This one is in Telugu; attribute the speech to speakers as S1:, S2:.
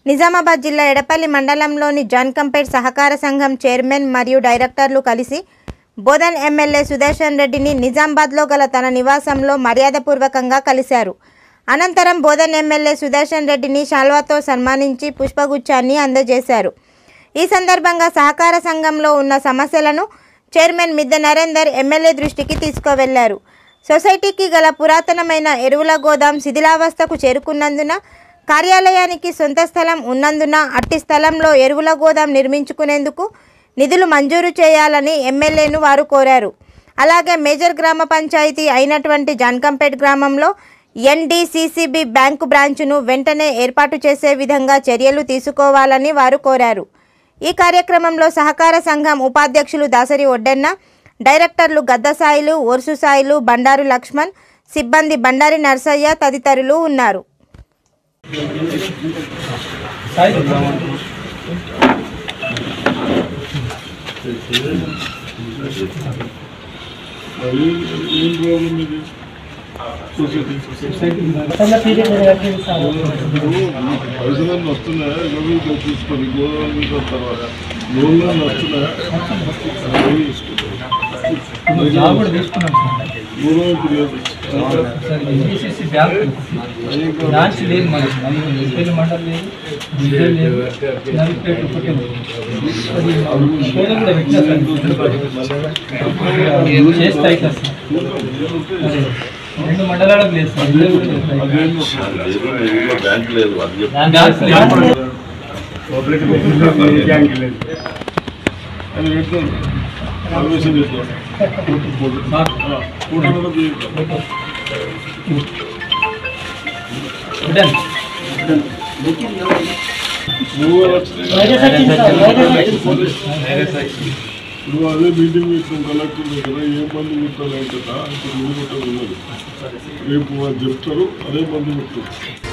S1: నిజామాబాద్ జిల్లా ఎడపల్లి మండలంలోని జాన్కంపేట్ సహకార సంఘం చైర్మన్ మరియు డైరెక్టర్లు కలిసి బోధన్ ఎమ్మెల్యే సుదర్శన్ రెడ్డిని నిజామాబాద్లో గల తన నివాసంలో మర్యాదపూర్వకంగా కలిశారు. అనంతరం బోధన్ ఎమ్మెల్యే సుదర్శన్ రెడ్డిని శాల్వాతో సన్మానించి పుష్పగుచ్చాన్ని అందజేశారు. ఈ సందర్భంగా సహకార సంఘంలో ఉన్న సమస్యలను చైర్మన్ మిద్దె నరేందర్ ఎమ్మెల్యే దృష్టికి తీసుకువెళ్లారు. సొసైటీకి గల పురాతనమైన ఎరువుల గోదాం శిథిలావస్థకు చేరుకున్నందున కార్యాలయానికి సొంత స్థలం ఉన్నందున అట్టి స్థలంలో ఎరువుల గోదాం నిర్మించుకునేందుకు నిధులు మంజూరు చేయాలని ఎమ్మెల్యేను వారు కోరారు. అలాగే మేజర్ గ్రామ పంచాయతీ అయినటువంటి జాన్కంపేట్ గ్రామంలో ఎన్డీసీసీబీ బ్యాంకు బ్రాంచ్ను వెంటనే ఏర్పాటు చేసే విధంగా చర్యలు తీసుకోవాలని వారు కోరారు. ఈ కార్యక్రమంలో సహకార సంఘం ఉపాధ్యక్షులు దాసరి ఒడ్డెన్న, డైరెక్టర్లు గద్దసాయిలు, ఓర్సుసాయిలు, బండారు లక్ష్మణ్, సిబ్బంది బండారి నర్సయ్య తదితరులు ఉన్నారు.
S2: పైసలు వస్తున్నాయి చూసుకొని గోదావరి తర్వాత లోన్లు వస్తున్నాయి
S3: రెండు మండలాలకు లేదు
S2: బ్యాంక్ లేదు నువ్వు అదే మీటింగ్ పెట్టినాం కలెక్టర్ దగ్గర ఏ మంది పెట్టాలి కదా ఇప్పుడు ముందు పెట్టాలి రేపు వాళ్ళు చెప్తారు అదే మంది పెట్టారు.